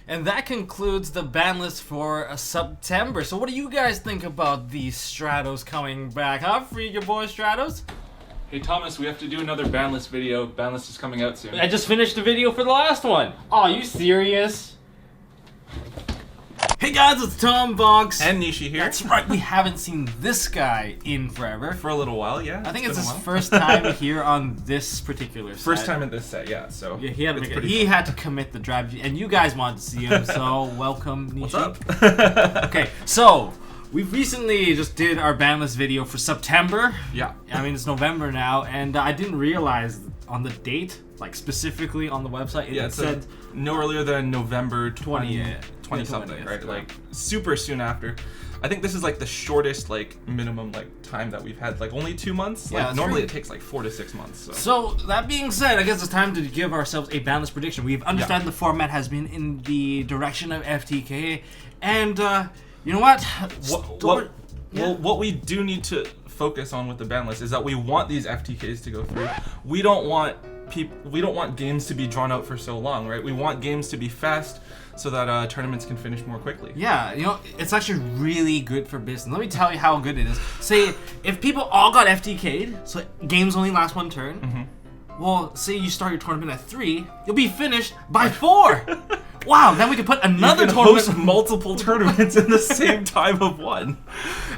And that concludes the ban list for September. So what do you guys think about these Stratos coming back? Huh? Free your boy Stratos? Hey Thomas, we have to do another ban list video. Ban list is coming out soon. I just finished the video for the last one. Oh, are you serious? Hey guys, it's Tombox. And Nishi here. That's right, we haven't seen this guy in forever. For a little while, yeah. I think it's his first time here on this particular set. First time at this set, yeah. So yeah, he had to commit the drive, and you guys wanted to see him, so welcome, Nishi. What's up? Okay, so we recently just did our ban list video for September. Yeah. I mean, it's November now, and I didn't realize on the date, like specifically on the website, it said no earlier than November 20 something, 20th, right? Like super soon after. I think this is like the shortest like minimum like time that we've had, like only 2 months. Like normally it takes like 4 to 6 months. So that being said, I guess it's time to give ourselves a ban list prediction. We've understood the format has been in the direction of FTK, and you know what? What we do need to focus on with the ban list is that we want these FTKs to go through. We don't want games to be drawn out for so long, right? We want games to be fast so that tournaments can finish more quickly. Yeah, you know, it's actually really good for business. Let me tell you how good it is. Say, if people all got FTK'd, so games only last one turn, well, say you start your tournament at 3, you'll be finished by 4! Wow, then we can put another tournament. Host multiple tournaments in the same time of one.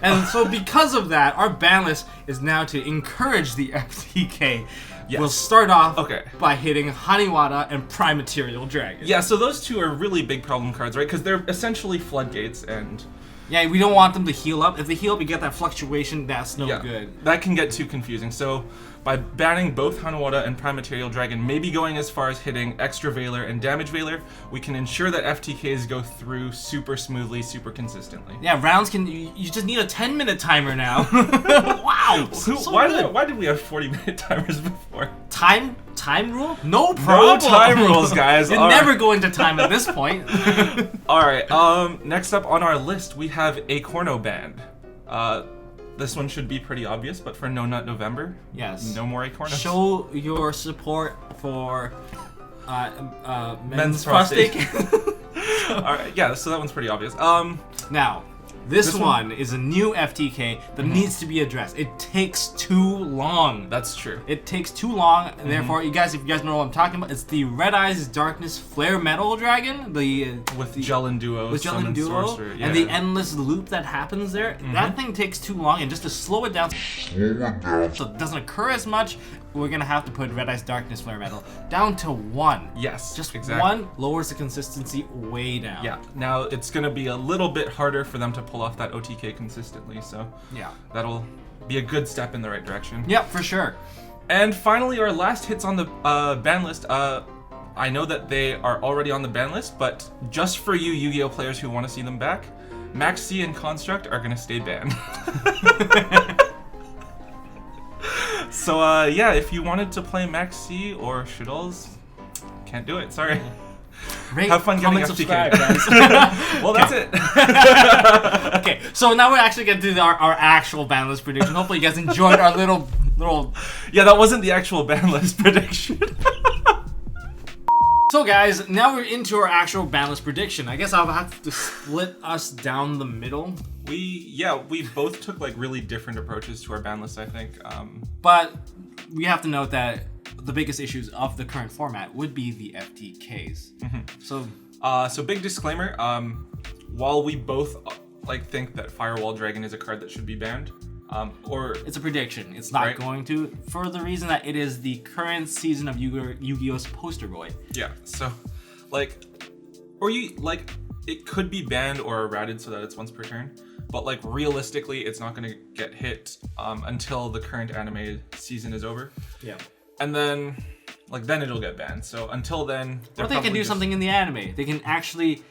And so because of that, our ban list is now to encourage the FTK. Yes. We'll start off by hitting Haniwata and Prime Material Dragon. Yeah, so those two are really big problem cards, right? Because they're essentially floodgates, and yeah, we don't want them to heal up. If they heal up, you get that fluctuation. That's no good. That can get too confusing. So by banning both Haniwata and Prime Material Dragon, maybe going as far as hitting Extra Veiler and Damage Veiler, we can ensure that FTKs go through super smoothly, super consistently. Yeah, rounds can. You just need a 10-minute timer now. Wow. Why did we have 40-minute timers before? Time rule? No problem. No time rules, guys. You're never going to time at this point. All right. Next up on our list, we have a Corno band. This one should be pretty obvious, but for No Nut November, yes, no more Acornos. Show your support for men's prostate. All right, yeah, so that one's pretty obvious. Now, this one is a new FTK that needs to be addressed. It takes too long. That's true. It takes too long, and therefore, if you guys know what I'm talking about, it's the Red Eyes Darkness Flare Metal Dragon, with Jellin Duo, Sorcerer, and the endless loop that happens there. That thing takes too long, and just to slow it down so it doesn't occur as much, we're gonna have to put Red Eyes Darkness Flare Metal down to 1. Yes, just exactly. 1 lowers the consistency way down. Yeah. Now it's gonna be a little bit harder for them to pull off that OTK consistently. So yeah, that'll be a good step in the right direction. Yep, for sure. And finally, our last hits on the ban list. I know that they are already on the ban list, but just for you Yu-Gi-Oh players who want to see them back, Max C and Construct are gonna stay banned. So yeah, if you wanted to play Max C or Shadows, can't do it. Sorry. Rate, have fun getting FTK. Subscribe, guys. Well, that's it. Okay, so now we're actually gonna do our actual ban list prediction. Hopefully, you guys enjoyed our little. Yeah, that wasn't the actual ban list prediction. So guys, now we're into our actual ban list prediction. I guess I'll have to split us down the middle. We both took like really different approaches to our ban list, I think. But we have to note that the biggest issues of the current format would be the FTKs. So big disclaimer, while we both like think that Firewall Dragon is a card that should be banned, or it's a prediction. It's not going to, for the reason that it is the current season of Yu-Gi-Oh's poster boy. Yeah. So, it could be banned or errated so that it's once per turn, but like realistically, it's not going to get hit until the current anime season is over. Yeah. And then it'll get banned. So until then, or they can do something in the anime. They can actually,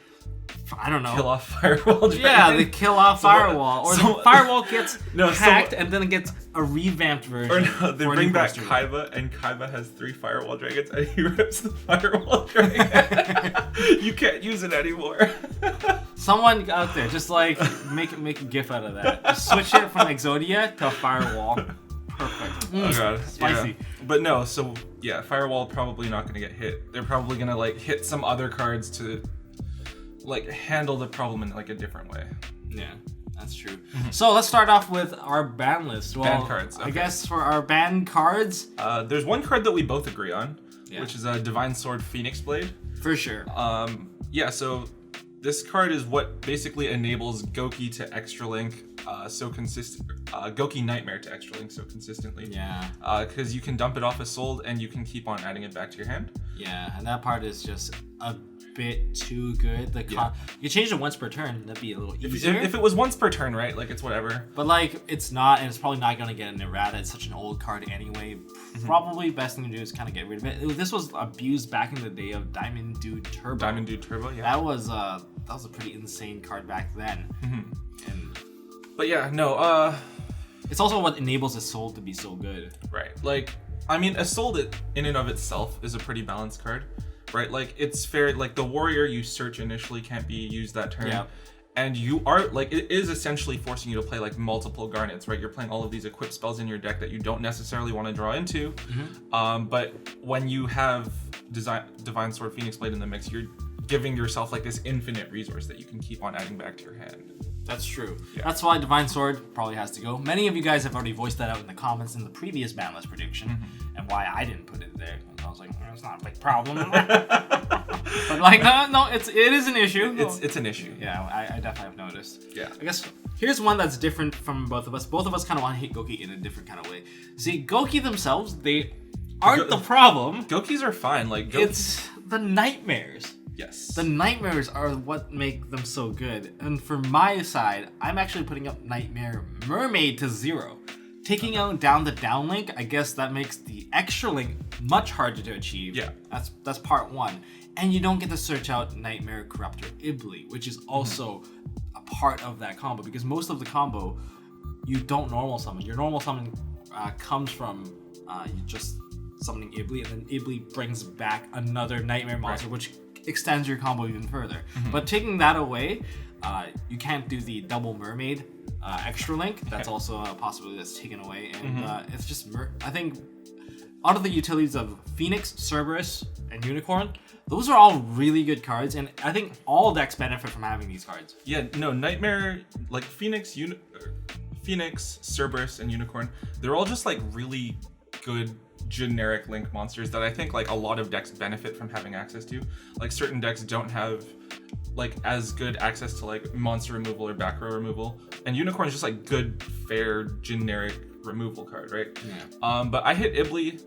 I don't know, kill off Firewall Dragon. Yeah, they kill off Firewall, or the Firewall gets hacked and then it gets a revamped version. Or no, they bring back Kaiba, and Kaiba has 3 Firewall Dragons, and he rips the Firewall Dragon. You can't use it anymore. Someone out there, just like make a gif out of that. Just switch it from Exodia to Firewall. Perfect. Oh god, spicy. Yeah. But no, so yeah, Firewall probably not going to get hit. They're probably going to like hit some other cards to like handle the problem in like a different way. Yeah, that's true. So let's start off with our ban list. Well, Ban cards, I okay. guess for our ban cards, There's one card that we both agree on, Yeah. which is a Divine Sword Phoenix Blade. for sure. Yeah, so this card is what basically enables Goki to extra link Goki Nightmare to extra link so consistently. Yeah, Because you can dump it off as sold and you can keep on adding it back to your hand. yeah, and that part is just a bit too good. You change it once per turn, that'd be a little easier. If it was once per turn, right? Like it's whatever. But like, it's not, and it's probably not gonna get an errata. It's such an old card anyway. Probably best thing to do is kind of get rid of it. This was abused back in the day of Diamond Dude Turbo. Diamond Dude Turbo, yeah. That was a pretty insane card back then. And But yeah, no, it's also what enables a soul to be so good. right. Like, I mean, Assault in and of itself is a pretty balanced card, right? Like, it's fair. Like, the warrior you search initially can't be used that turn. Yeah. And you are, like, it is essentially forcing you to play, like, multiple garnets, right? You're playing all of these equipped spells in your deck that you don't necessarily want to draw into. But when you have Divine Sword Phoenix Blade in the mix, you're giving yourself, like, this infinite resource that you can keep on adding back to your hand. That's true. Yeah. That's why Divine Sword probably has to go. Many of you guys have already voiced that out in the comments in the previous ban list prediction, and why I didn't put it there. I was like, it's not a big problem. But like, no, it is an issue. It's an issue. Yeah, I definitely have noticed. Yeah. I guess here's one that's different from both of us. Both of us kind of want to hit Goki in a different kind of way. See, Goki themselves, they aren't the problem. Gokis are fine. Like, It's the nightmares. yes. The nightmares are what make them so good. And for my side, I'm actually putting up Nightmare Mermaid to 0. Taking out down the downlink, I guess that makes the extra link much harder to achieve. Yeah. That's part one. And you don't get to search out Nightmare Corruptor Ibli, which is also a part of that combo, because most of the combo you don't normal summon. Your normal summon comes from you just summoning Ibli, and then Ibli brings back another Nightmare monster, which extends your combo even further. But taking that away, you can't do the double mermaid extra link. That's also a possibility that's taken away, and it's just I think out of the utilities of Phoenix, Cerberus, and Unicorn, those are all really good cards, and I think all decks benefit from having these cards. Yeah, no, Nightmare, like Phoenix, Cerberus, and Unicorn, they're all just like really good generic link monsters that I think like a lot of decks benefit from having access to. Like certain decks don't have like as good access to like monster removal or back row removal, and Unicorn is just like good, fair, generic removal card, right? Yeah. But I hit Ibli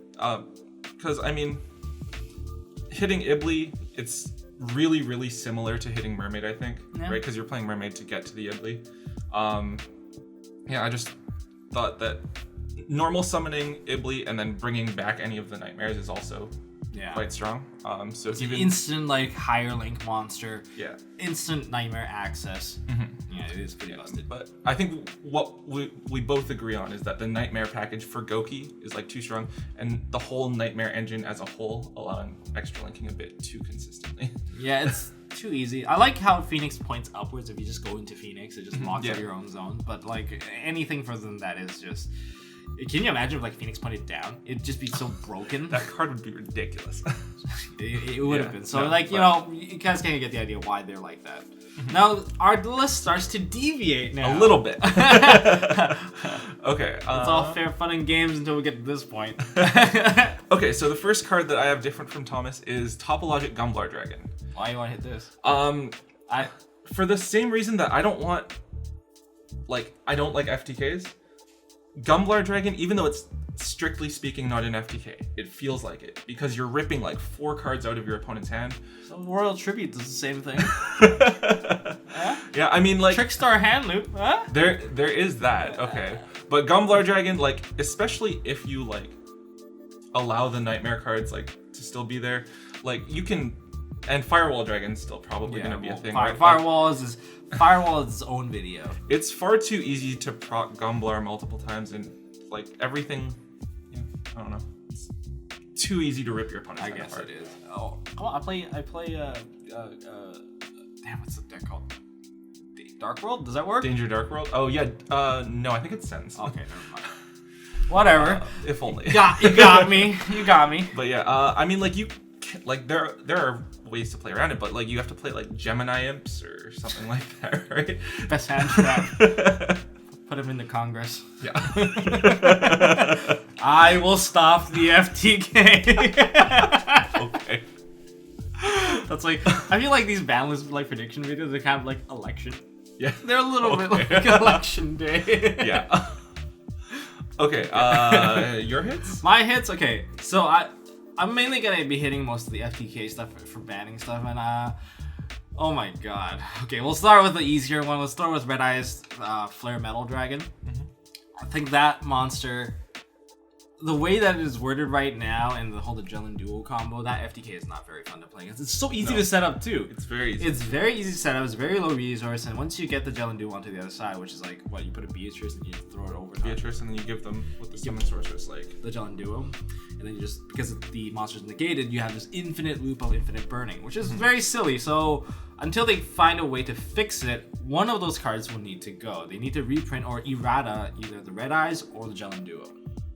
because I mean, hitting Ibli, it's really, really similar to hitting Mermaid, I think, right? Because you're playing Mermaid to get to the Ibli. Yeah, I just thought that normal summoning Ibli and then bringing back any of the nightmares is also quite strong. So It's even an instant like higher link monster. Yeah. Instant nightmare access. Yeah, it is pretty busted. But I think what we both agree on is that the nightmare package for Goki is like too strong, and the whole nightmare engine as a whole allowing extra linking a bit too consistently. Yeah, it's too easy. I like how Phoenix points upwards. If you just go into Phoenix, it just locks out your own zone. But like anything further than that is just. Can you imagine if like Phoenix pointed down? It'd just be so broken. That card would be ridiculous. it would have been. So you know, you guys kind of get the idea why they're like that. Now our list starts to deviate now. A little bit. Okay. It's all fair fun and games until we get to this point. Okay, so the first card that I have different from Thomas is Topologic Gumblar Dragon. Why you want to hit this? For the same reason that I don't like FTKs. Gumblar Dragon, even though it's strictly speaking not an FTK, it feels like it because you're ripping like 4 cards out of your opponent's hand. So Royal Tribute does the same thing. Yeah, I mean like Trickstar Hand Loop, huh? There is that, okay. But Gumblar Dragon, like, especially if you like allow the nightmare cards like to still be there, like you can, and Firewall Dragon's still probably gonna be a thing, right? Firewall is its own video. It's far too easy to proc Gumblar multiple times, and like everything, I don't know. It's too easy to rip your opponent's hand apart. I guess it is. Oh, come on! I play. Damn, what's the deck called? Dark World? Does that work? Danger Dark World? Oh yeah. No, I think it's Sense. Okay, never mind. Whatever. If only. You got me. You got me. But yeah, I mean, like there are ways to play around it, but like you have to play like Gemini imps or something like that, right? Best hand trap. Put him into Congress. Yeah. I will stop the FTK. Okay. That's like, I feel like these banlist like prediction videos, they kind of like election. Yeah. They're a little bit like election day. Yeah. Okay. Your hits? My hits. Okay. So I'm mainly gonna be hitting most of the FTK stuff for banning stuff, and oh my god. Okay, we'll start with the easier one. Let's start with Red Eye's Flare Metal Dragon. I think that monster, the way that it is worded right now, and the whole Jellin duo combo, that FTK is not very fun to play. It's so easy to set up too. It's very easy. It's very easy to set up. It's very low resource, and once you get the Jellin duo onto the other side, which is like what you put a Beatrice and you throw it over. Beatrice, and then you give them with the summon sorceress like the Jellin duo, and then you just, because the monster's negated, you have this infinite loop of infinite burning, which is very silly. So until they find a way to fix it, one of those cards will need to go. They need to reprint or errata either the Red Eyes or the Jellin duo.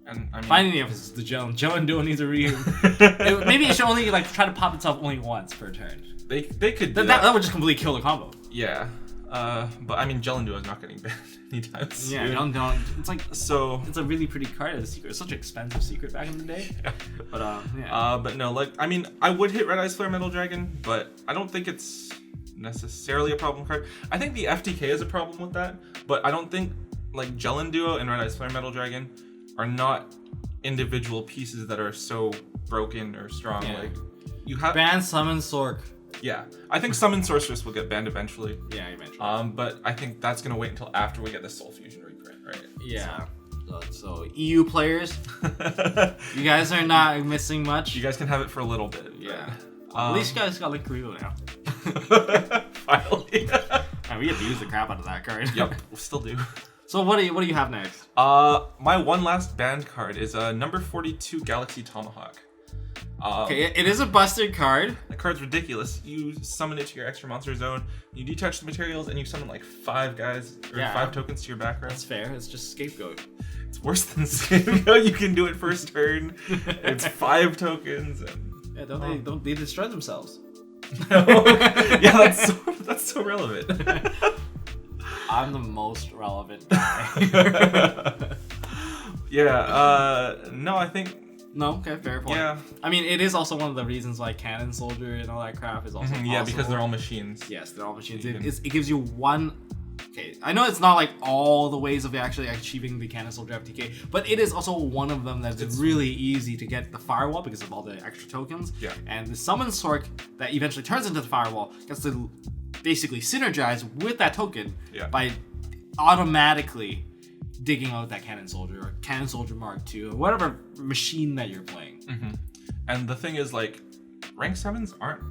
And I mean, finding the emphasis, the Jellin duo needs a maybe it should only like try to pop itself only once per turn. They could do that would just completely kill the combo. Yeah. But I mean, Jellin duo is not getting banned anytime soon. Yeah, Jellin, it's like, so it's a really pretty card as a secret. It's such an expensive secret back in the day. Yeah. But yeah. But no, like, I mean, I would hit Red Eye's Flare Metal Dragon, but I don't think it's necessarily a problem card. I think the FTK is a problem with that, but I don't think like Jellin duo and Red Eye's Flare Metal Dragon are not individual pieces that are so broken or strong. Yeah. Like you have ban Summon Sork. Yeah, I think Summon Sorceress will get banned eventually. Yeah, eventually. But I think that's gonna wait until after we get the Soul Fusion reprint, right? Yeah. So EU players, you guys are not missing much. You guys can have it for a little bit. Yeah. At least you guys got Link Karibo now. Finally. Man, we abused the crap out of that card. Yep, we still do. So what do you have next? My one last banned card is number 42 Galaxy Tomahawk. Okay, it is a busted card. That card's ridiculous. You summon it to your extra monster zone, you detach the materials, and you summon like 5 guys or 5 tokens to your back row. That's fair. It's just Scapegoat. It's worse than Scapegoat. You can do it first turn. It's 5 tokens. And yeah, don't they destroy themselves? Yeah, that's so relevant. I'm the most relevant guy. Yeah, no, I think... No, okay, fair point. Yeah. I mean, it is also one of the reasons why Cannon Soldier and all that crap is also Yeah, because they're all machines. Yes, they're all machines. It gives you one... Okay, I know it's not like all the ways of actually achieving the Cannon Soldier FTK, but it is also one of them that's really easy to get the firewall because of all the extra tokens. Yeah. And the Summon Sork that eventually turns into the firewall gets to basically synergize with that token by automatically digging out that Cannon Soldier or Cannon Soldier Mark II or whatever machine that you're playing. And the thing is, like, rank 7s aren't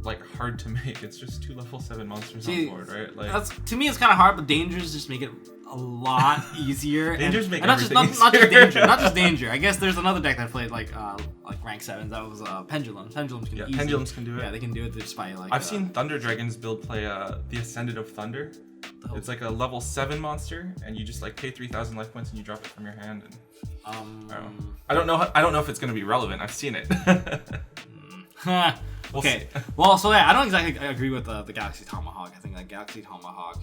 like hard to make. It's just 2 level 7 monsters on board, right? Like, that's, to me, it's kind of hard, but Dangers just make it a lot easier. Dangers make not everything just not just Danger, not just Danger. I guess there's another deck that played like rank 7s. That was Pendulum. Pendulums can Pendulums can do it. Yeah, they can do it just by like. I've seen Thunder Dragons build play the Ascendant of Thunder. It's like a level 7 monster, and you just like pay 3,000 life points and you drop it from your hand. And I don't know if it's gonna be relevant. I've seen it. Okay. Well, so yeah, I don't exactly agree with the Galaxy Tomahawk. I think that Galaxy Tomahawk,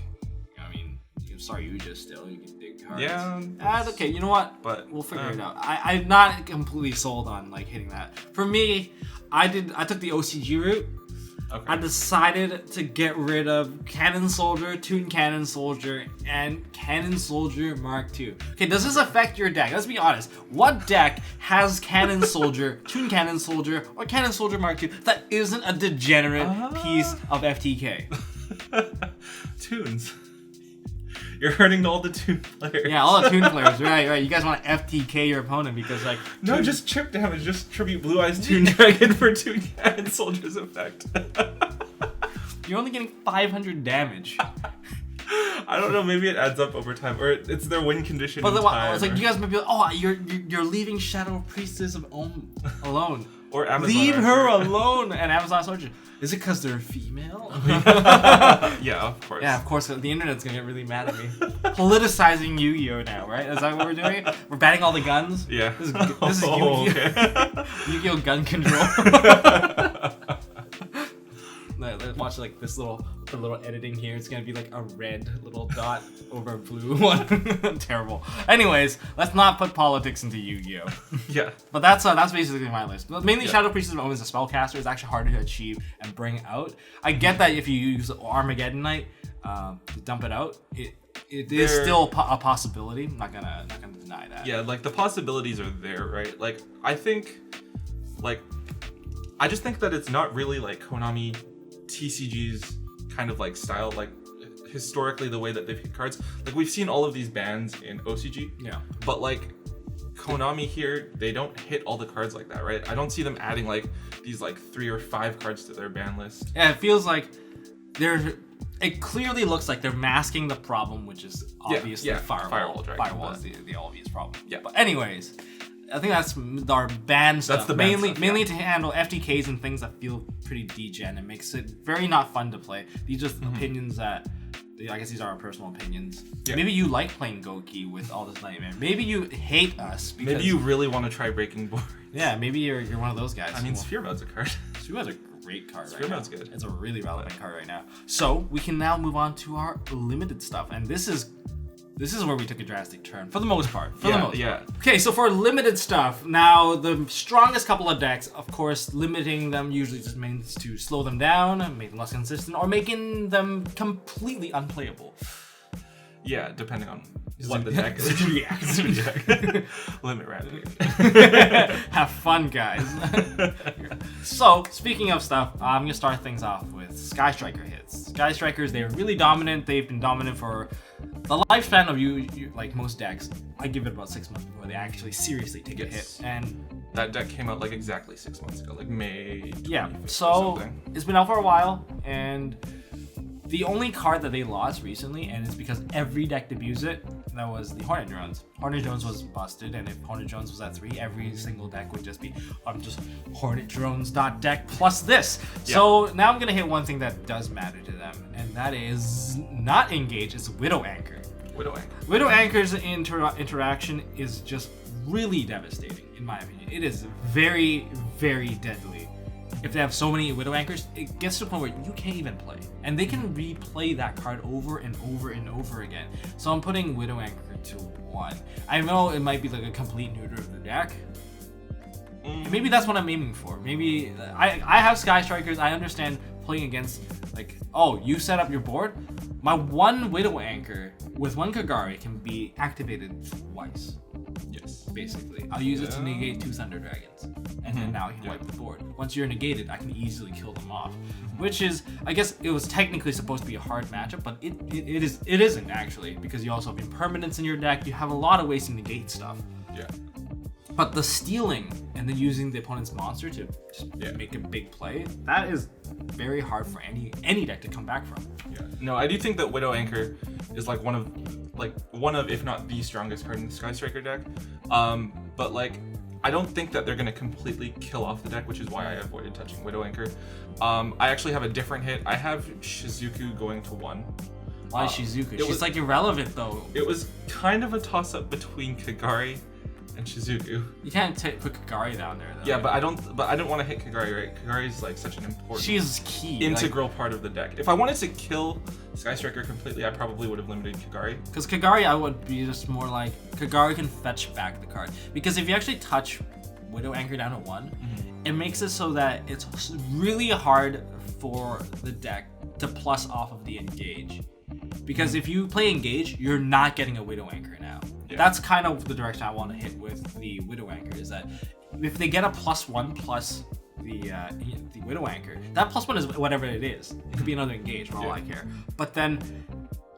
I mean, you can start Yuja still. You can dig cards. Yeah. Okay, you know what? But we'll figure it out. I'm not completely sold on like hitting that. For me, I took the OCG route. Okay. I decided to get rid of Cannon Soldier, Toon Cannon Soldier, and Cannon Soldier Mark II. Okay, does this affect your deck? Let's be honest. What deck has Cannon Soldier, Toon Cannon Soldier, or Cannon Soldier Mark II that isn't a degenerate piece of FTK? Toons. You're hurting all the Toon players. Yeah, all the Toon players. Right. You guys want to FTK your opponent because like... No, just chip damage. Just tribute Blue Eyes Toon Dragon for Toon Cannon Soldier's effect. You're only getting 500 damage. I don't know. Maybe it adds up over time, or it's their win condition. But time, it's like you guys might be like, oh, you're leaving Shadow Priestess of Om alone. Or Amazon. Leave her alone. And Amazon Soldier. Is it because they're female? Yeah, of course. Yeah, of course. The internet's gonna get really mad at me. Politicizing Yu-Gi-Oh now, right? Is that what we're doing? We're banning all the guns. Yeah. This is Yu-Gi-Oh. Okay. Yu-Gi-Oh gun control. Watch like this little editing here. It's gonna be like a red little dot over a blue one. Terrible. Anyways, let's not put politics into Yu-Gi-Oh. Yeah. But that's basically my list. But mainly Shadow Priestess of Omens, a spellcaster, is actually harder to achieve and bring out. I get that if you use Armageddon Knight to dump it out, it is still a possibility. I'm not gonna deny that. Yeah, like the possibilities are there, right? Like I think, like I just think that it's not really like Konami TCG's kind of like style, like historically the way that they've hit cards. Like we've seen all of these bans in OCG. Yeah. But like Konami here, they don't hit all the cards like that, right? I don't see them adding like these like 3 or 5 cards to their ban list. Yeah, it feels like it clearly looks like they're masking the problem, which is obviously Firewall. Firewall is the obvious problem. Yeah. But anyways, I think that's our ban stuff. That's the ban stuff, mainly to handle FTKs and things that feel pretty degen. It makes it very not fun to play. These are opinions that, I guess these are our personal opinions. Yeah. Maybe you like playing Goki with all this nightmare. Maybe you hate us. Because, maybe you really want to try Breaking Board. Yeah, maybe you're one of those guys. I mean, Sphere Mode's a card. Sphere Mode's a great card Sphere Mode's good. It's a really relevant card right now. So we can now move on to our limited stuff, and this is where we took a drastic turn for the most part. Okay, so for limited stuff, now the strongest couple of decks, of course, limiting them usually just means to slow them down, make them less consistent, or making them completely unplayable. Yeah, depending on what the deck is. Limit rapid. Have fun, guys. So, speaking of stuff, I'm going to start things off with Sky Striker hits. Sky Strikers, they're really dominant. They've been dominant for the lifespan of you like most decks. I give it about 6 months before they actually seriously take a hit. And that deck came out like exactly 6 months ago, like May 25th. Yeah, so it's been out for a while, and the only card that they lost recently, and it's because every deck debuts it, that was the Hornet Drones. Hornet Drones was busted, and if Hornet Drones was at 3, every single deck would just be, I'm just Hornet Drones deck plus this. Yep. So now I'm gonna hit one thing that does matter to them, and that is not Engage, it's Widow Anchor. Widow Anchor's interaction is just really devastating, in my opinion. It is very, very deadly. If they have so many Widow Anchors, it gets to a point where you can't even play. And they can replay that card over and over and over again. So I'm putting Widow Anchor to 1. I know it might be like a complete neuter of the deck. Maybe that's what I'm aiming for. Maybe I have Sky Strikers. I understand playing against, like, oh, you set up your board? My 1 Widow Anchor with 1 Kagari can be activated twice. Yes. Basically. I'll use it to negate 2 Thunder Dragons. And then now he can wipe the board. Once you're negated, I can easily kill them off. Which is, I guess it was technically supposed to be a hard matchup, but it isn't actually, because you also have impermanence in your deck. You have a lot of ways to negate stuff. Yeah. But the stealing and then using the opponent's monster to just make a big play, that is very hard for any deck to come back from. Yeah. No, I do think that Widow Anchor is like one of if not the strongest card in the Sky Striker deck. But like, I don't think that they're going to completely kill off the deck, which is why I avoided touching Widow Anchor. I actually have a different hit. I have Shizuku going to 1. Why Shizuku? She's like irrelevant though. It was kind of a toss-up between Kagari and Shizuku. You can't put Kagari down there though. Yeah, but I didn't want to hit Kagari, right? Kagari's like such an important, she's key, integral part of the deck. If I wanted to kill Sky Striker completely, I probably would have limited Kagari. Because Kagari, I would be just more like, Kagari can fetch back the card. Because if you actually touch Widow Anchor down to 1, it makes it so that it's really hard for the deck to plus off of the Engage. Because if you play Engage, you're not getting a Widow Anchor now. Yeah. That's kind of the direction I want to hit with the Widow Anchor, is that if they get a +1 plus the Widow Anchor, that +1 is whatever it is. It could be another Engage for all I care. But then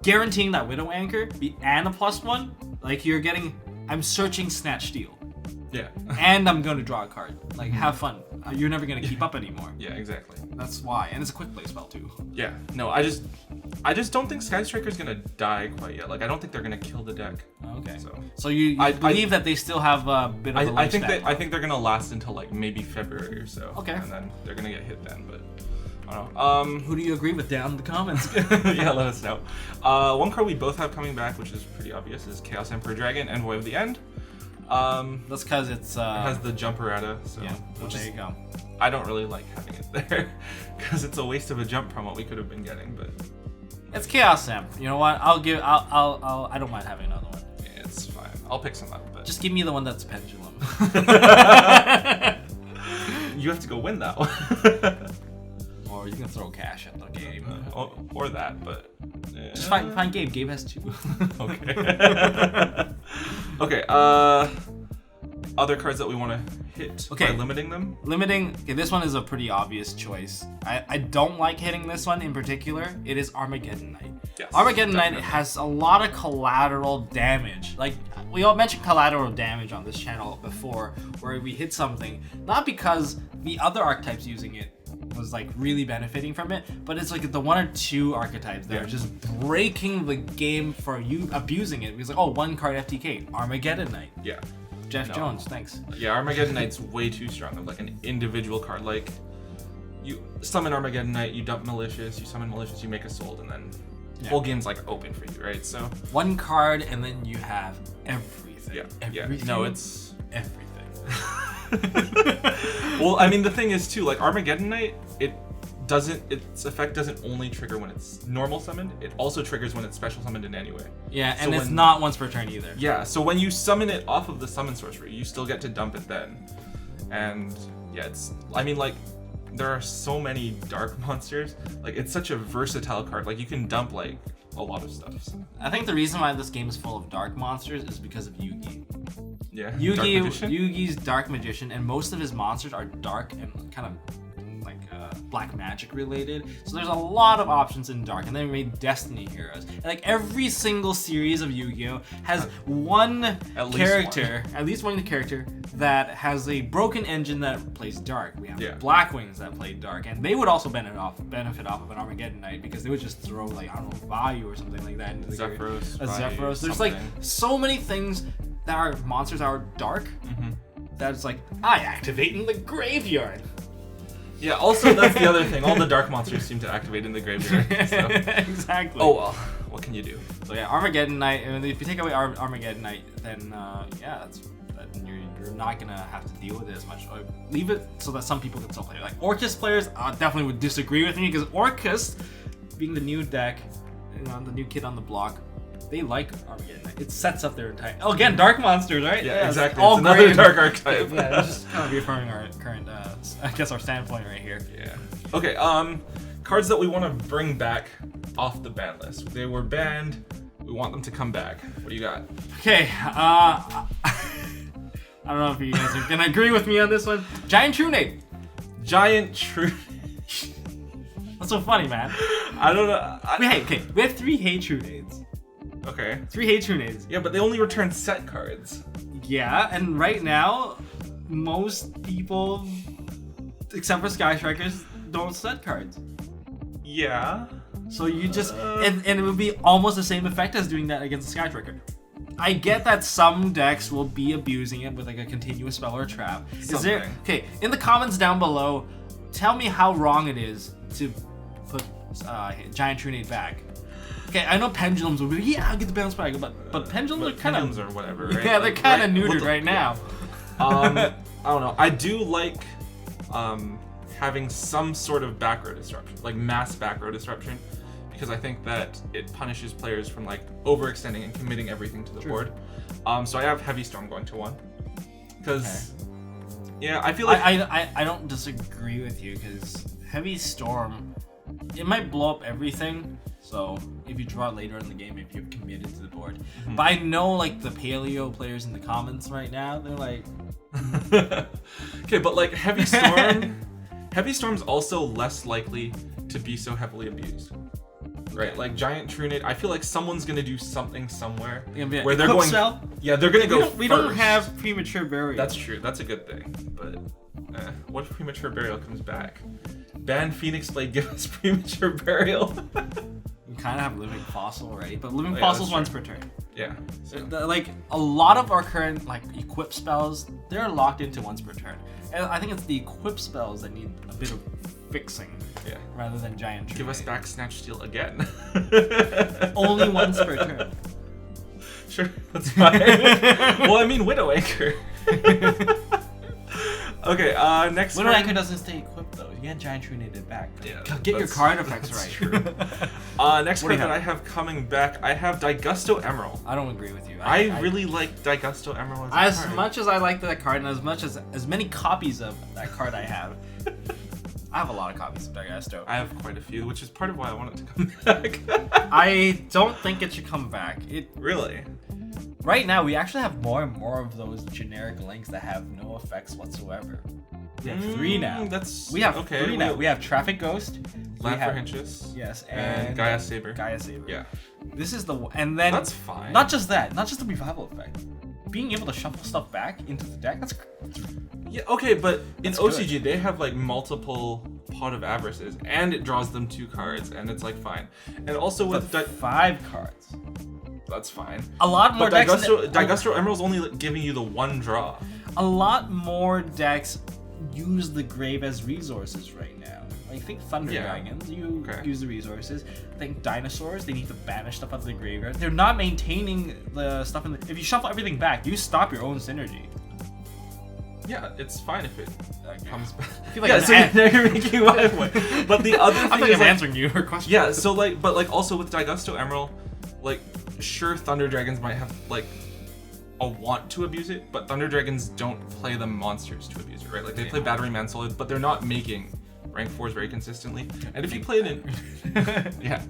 guaranteeing that Widow Anchor and a +1, like you're getting, I'm searching Snatch Steal. Yeah. And I'm going to draw a card. Like, have fun. You're never going to keep up anymore. Yeah, exactly. That's why. And it's a quick play spell too. Yeah. No, I just don't think Sky Striker's going to die quite yet. Like, I don't think they're going to kill the deck. Okay. So you believe that they still have a bit of a I think they're going to last until like maybe February or so. Okay. And then they're going to get hit then, but I don't know. Who do you agree with down in the comments? Yeah, let us know. One card we both have coming back, which is pretty obvious, is Chaos Emperor Dragon, Envoy of the End. That's because it has the jumper So yeah, well, there you go. I don't really like having it there because it's a waste of a jump promo we could have been getting. But it's Chaos Sam. You know what? I don't mind having another one. yeah, it's fine. I'll pick some up. But just give me the one that's Pendulum. You have to go win that one. Or you can throw cash at the game. Or that, but just find Gabe. Gabe has 2. Okay. Okay. Other cards that we want to hit by limiting them. Okay, this one is a pretty obvious choice. I don't like hitting this one in particular. It is Armageddon Knight. Yes, Armageddon Knight has a lot of collateral damage. Like, we all mentioned collateral damage on this channel before, where we hit something, not because the other archetypes using it was like really benefiting from it, but it's like the 1 or 2 archetypes that are just breaking the game for you abusing it. Because like, oh, 1 card FTK, Armageddon Knight. Yeah. Jeff Jones, thanks. Yeah, Armageddon Knight's way too strong of like an individual card. Like, you summon Armageddon Knight, you dump Malicious, you summon Malicious, you make a Sold, and then the whole game's like open for you, right? So 1 card and then you have everything. Yeah. Everything. No, it's everything. Well, I mean, the thing is too, like Armageddon Knight, its effect doesn't only trigger when it's normal summoned, it also triggers when it's special summoned in any way. Yeah, and it's not once per turn either. Yeah, so when you summon it off of the summon sorcery, you still get to dump it then. And yeah, I mean, like, there are so many dark monsters. Like, it's such a versatile card. Like, you can dump like a lot of stuff. So. I think the reason why this game is full of dark monsters is because of Yugi. Yeah, Yugi's Dark Magician, and most of his monsters are dark and kind of like black magic related. So there's a lot of options in dark, and then we made Destiny Heroes. And like every single series of Yu-Gi-Oh has at least one character that has a broken engine that plays dark. We have Blackwings that play dark, and they would also benefit off of an Armageddon Knight because they would just throw like, I don't know, Vayu or something like that into the Zephyros. Zephyros. There's like so many things that are monsters that are dark. That it's like, I activate in the graveyard. Yeah, also that's the other thing. All the dark monsters seem to activate in the graveyard. So. Exactly. Oh well, what can you do? So yeah, Armageddon Knight. And if you take away Armageddon Knight, then you're not gonna have to deal with it as much. Leave it so that some people can still play. Like Orcus players definitely would disagree with me because Orcus, being the new deck, the new kid on the block, they like Armageddon Knight. It sets up their entire... Oh, again, dark monsters, right? Yeah, exactly. It's another dark archetype. Yeah, it's just kind of reaffirming our current, our standpoint right here. Yeah. Okay, cards that we want to bring back off the ban list. They were banned. We want them to come back. What do you got? Okay, I don't know if you guys are going to agree with me on this one. Giant Trunade. What's so funny, man? I don't know. We have 3 Hey Trunades. Okay. 3 Hey Trunades. Yeah, but they only return set cards. Yeah, and right now, most people, except for Sky Strikers, don't set cards. Yeah. So you just... And it would be almost the same effect as doing that against a Sky Striker. I get that some decks will be abusing it with like a continuous spell or a trap. Okay, in the comments down below, tell me how wrong it is to put Giant Trunade back. Okay, I know pendulums will be I'll get the bounce back, but pendulums are kind of or whatever, right? Yeah, they're kind of neutered right now. I don't know. I do like having some sort of back row disruption, like mass back row disruption, because I think that it punishes players from like overextending and committing everything to the board. So I have Heavy Storm going to 1 because yeah, I feel like I don't disagree with you because Heavy Storm, it might blow up everything. So if you draw later in the game, if you're committed to the board. But I know like the paleo players in the comments right now, they're like, okay, but like Heavy Storm's also less likely to be so heavily abused. Right, like Giant Trunade, I feel like someone's gonna do something somewhere where they're going. Yeah, they're gonna go. We don't have Premature Burial. That's true. That's a good thing. But what if Premature Burial comes back? Ban Phoenix Blade, give us Premature Burial. We kind of have Living Fossil already, but Living Fossil's once per turn. Yeah. So. Like a lot of our current like equip spells, they're locked into once per turn. And I think it's the equip spells that need a bit of fixing. Yeah. Rather than Giant Trunade. Give us back Snatch Steal again. Only once per turn. Sure, that's fine. Well, I mean Widow Anchor. Okay, next Widow card. Anchor doesn't stay equipped though. You get Giant Trunade it back. Yeah, Get your card effects that's right. True. Next What do card you that I have coming back, I have Daigusto Emerald. I don't agree with you. I really like Daigusto Emerald as a As card. much as I like that card, and as many copies of that card I have, I have a lot of copies of Daigusto. I have quite a few, which is part of why I want it to come back. I don't think it should come back. Really? Right now, we actually have more and more of those generic links that have no effects whatsoever. We have 3 now. We have okay, 3 now. We have Traffic Ghost, Land for Hinches. yes, And Gaia Saber. Gaia Saber. Yeah. This is the and then That's fine. Not just that, not just the revival effect. Being able to shuffle stuff back into the deck, that's Yeah, okay, but in That's OCG good. they have like multiple Pot of Avarices, and it draws them 2 cards, and it's like fine. And also with 5 cards. that's fine. A lot more But decks. Daigusto Emerald's only like, giving you the 1 draw. A lot more decks use the grave as resources right now. I think Thunder Yeah. Dragons, Okay. use the resources. I think Dinosaurs, they need to banish stuff out of the graveyard. They're not maintaining the stuff in the. If you shuffle everything back, you stop your own synergy. Yeah, it's fine if it comes back. I feel like Yeah, I'm so you're making my point. But the other I thing think is I'm like, answering your question. yeah, so like, but like also with Daigusto Emerald, like, sure, Thunder Dragons might have like a want to abuse it, but Thunder Dragons don't play the monsters to abuse it, right? Like they play Battery Man Solid, but they're not making rank 4s very consistently. And if you play it in, yeah,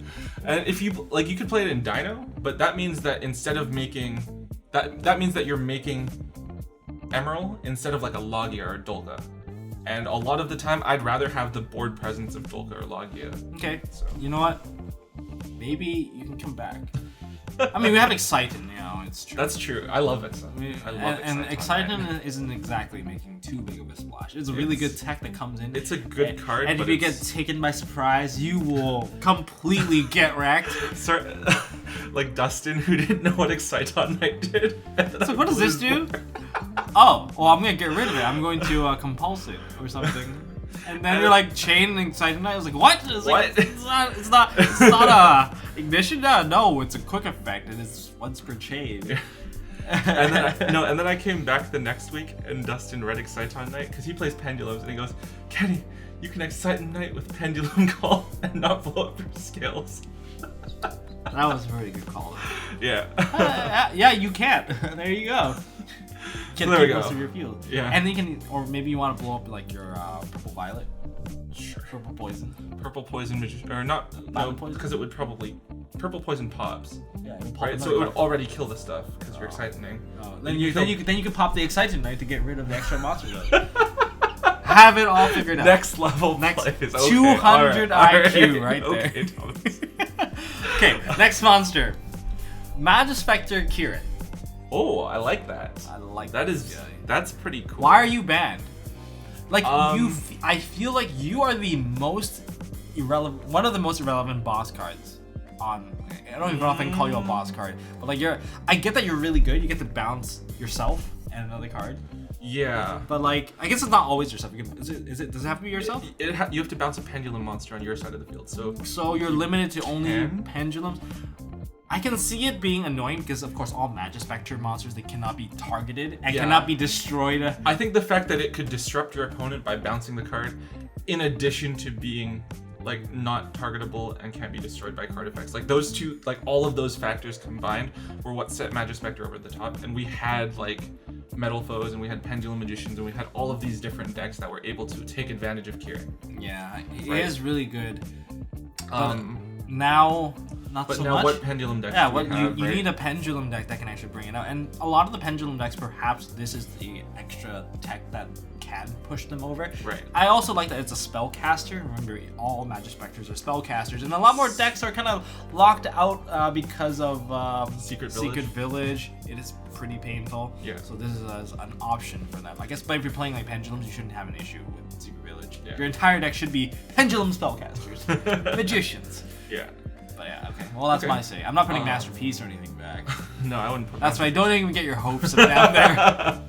and if you like, you could play it in Dino, but that means that instead of making that means that you're making Emerald instead of like a Logia or a Dolga. And a lot of the time, I'd rather have the board presence of Dolga or Logia. Okay. So. You know what? Maybe you can come back. I mean, we have Exciton, you know, it's true. That's true. I love it. I love and Exciton. Exciton isn't exactly making too big of a splash. It's a really good tech that comes in. It's a good card. And but if you get taken by surprise, you will completely get wrecked. like Dustin, who didn't know what Exciton Knight did. So what does this do? Oh, well, I'm gonna get rid of it. I'm going to compulse it or something. And then you're like chain and Exciton Knight. I was like, what? It's like, What? it's not a ignition. No, it's a quick effect, and it's once per chain. and then I came back the next week, and Dustin read Exciton Knight because he plays Pendulums, and he goes, Kenny, you can Exciton Knight with Pendulum Call and not blow up your scales. That was a very good call. Yeah. Yeah, you can. There you go. Get There we most go. of your field. Yeah. And you can, or maybe you want to blow up like your purple violet, Sure. purple poison. Purple Poison Magician, or not, no, Violet Poison? because it would probably, Purple Poison pops, Yeah, you pop right? another So it would card. already kill the stuff, because you're Exciting. Then you can pop the Exciting Knight to get rid of the extra monsters. Have it all figured out. Next level Next plays. 200 alright, IQ right there. Okay, Thomas. Okay, next monster. Magispector Kirin. Oh, I like that. I like That this is, guy. that's pretty cool. Why are you banned? Like Um, I feel like you are the most irrelevant, one of the most irrelevant boss cards on. I don't even know if I can call you a boss card, but like I get that you're really good. You get to bounce yourself and another card, Yeah. but like I guess it's not always yourself. You can, does it have to be yourself? You have to bounce a pendulum monster on your side of the field. So you're limited to only can. pendulums. I can see it being annoying because, of course, all Magispector monsters, they cannot be targeted and Yeah. cannot be destroyed. I think the fact that it could disrupt your opponent by bouncing the card, in addition to being like not targetable and can't be destroyed by card effects, like those two, like all of those factors combined, were what set Magispector over the top. And we had like Metal Foes, and we had Pendulum Magicians, and we had all of these different decks that were able to take advantage of Kirin. Yeah, it Right. is really good. But now, not But so now, much. what pendulum decks? Yeah, do we what have, you right? need a pendulum deck that can actually bring it out, and a lot of the pendulum decks, perhaps this is the extra tech that can push them over. Right. I also like that it's a spellcaster. Remember, all Magispectors are spellcasters, and a lot more decks are kind of locked out because of Secret Village. Village. It is pretty painful. Yeah. So this is an option for them, I guess. But if you're playing like pendulums, you shouldn't have an issue with Secret Village. Yeah. Your entire deck should be pendulum spellcasters, magicians. Yeah. But yeah, okay. Well, that's Okay. my say. I'm not putting Masterpiece or anything back. No, I wouldn't put. That's why don't even get your hopes up down there.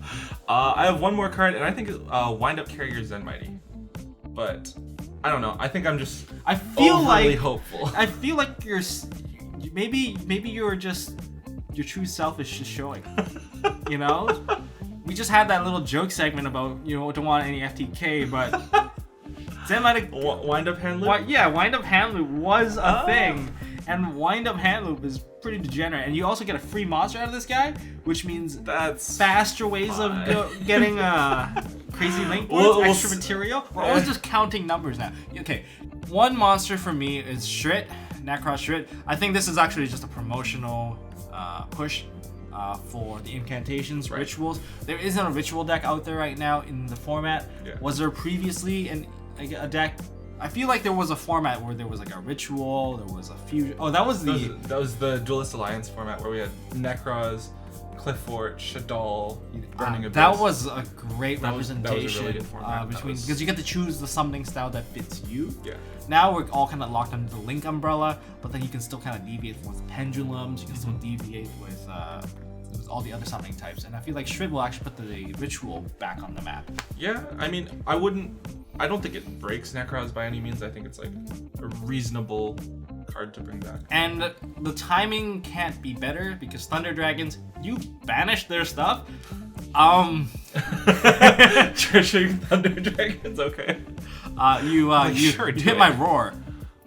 I have one more card, and I think Wind Up Carrier Zen Mighty. But I don't know. I think I'm just I feel overly like hopeful. I feel like maybe you're just your true self is just showing. You know, we just had that little joke segment about don't want any FTK, but Wind up hand loop? Wind up hand loop was a thing. And wind up hand loop is pretty degenerate. And you also get a free monster out of this guy, which means that's faster ways of getting crazy link points, extra material. We're always just counting numbers now. Okay, one monster for me is Shrit, Necros Shrit. I think this is actually just a promotional push for the incantations, rituals. There isn't a ritual deck out there right now in the format. Yeah. Was there previously a deck? I feel like there was a format where there was like a ritual, there was a fusion. Oh, that was the Duelist Alliance format where we had Necros, Cliffort, Shaddoll, Burning Abyss. That was a great representation. That was a really good format. Because you get to choose the summoning style that fits you. Yeah. Now we're all kind of locked under the Link umbrella, but then you can still kind of deviate with pendulums. You can still deviate with all the other summoning types, and I feel like Shrid will actually put the ritual back on the map. Yeah, I mean, I don't think it breaks Necros by any means. I think it's like a reasonable card to bring back. And the timing can't be better because Thunder Dragons, you banished their stuff. Treasuring Thunder Dragons, okay. You hit my roar.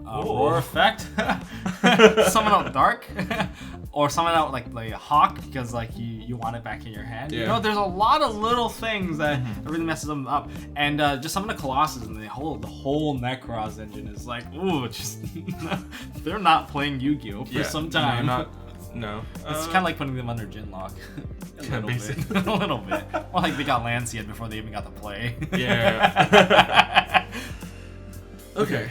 Roar effect. Summon out Dark. Or summon out like a Hawk because like you want it back in your hand. Yeah. There's a lot of little things that really messes them up. And just summon a Colossus and the whole Necros engine is like, ooh, just they're not playing Yu-Gi-Oh for some time. No. It's kind of like putting them under Ginlock. a little bit. Well, like they got Lancet before they even got to play. Yeah. Okay.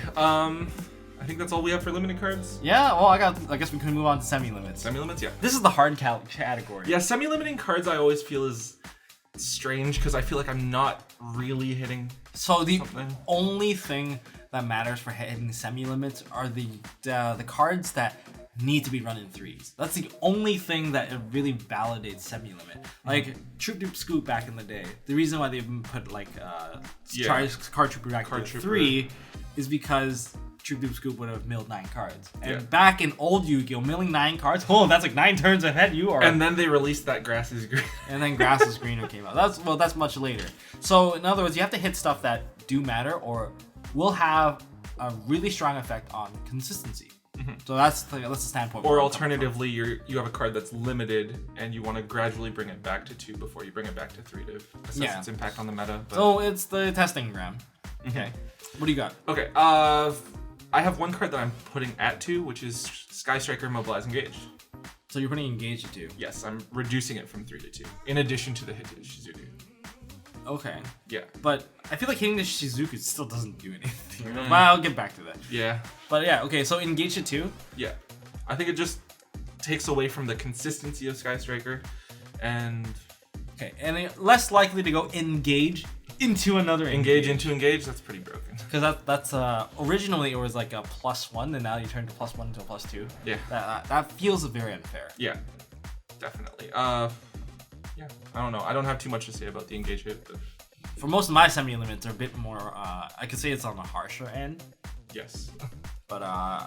I think that's all we have for limited cards. Yeah, well, I guess we can move on to semi-limits. Semi-limits, yeah. This is the hard category. Yeah, semi-limiting cards I always feel is strange because I feel like I'm not really hitting something. Only thing that matters for hitting semi-limits are the cards that need to be run in threes. That's the only thing that it really validates semi-limit. Like Troop Dupe Scoop back in the day, the reason why they even put like Card Trooper back to 3 is because Troop Dupe Scoop would have milled 9 cards. And back in old Yu-Gi-Oh, milling 9 cards, that's like 9 turns ahead you are. And then they released that Grass is Green. And then Grass is Greener came out. That's much later. So in other words, you have to hit stuff that do matter or will have a really strong effect on consistency. So that's the standpoint. Or alternatively, you have a card that's limited and you want to gradually bring it back to 2 before you bring it back to 3 to assess its impact on the meta. But... So it's the testing ground. Okay. What do you got? Okay. I have one card that I'm putting at 2, which is Sky Striker Mobilize Engage. So you're putting Engage at 2? Yes, I'm reducing it from 3 to 2, in addition to the hit to Shizuku. Okay. Yeah. But I feel like hitting the Shizuku still doesn't do anything. Well, I'll get back to that. Yeah. But yeah, okay, so Engage at 2? Yeah. I think it just takes away from the consistency of Sky Striker, and... Okay, and less likely to go Engage into another Engage. Engage, that's pretty broken. Because that's originally it was like a +1, and now you turn to +1 to +2. Yeah. That feels very unfair. Yeah, definitely. Yeah, I don't know. I don't have too much to say about the Engage hit. But... For most of my semi-limits are a bit more, I could say it's on the harsher end. Yes. But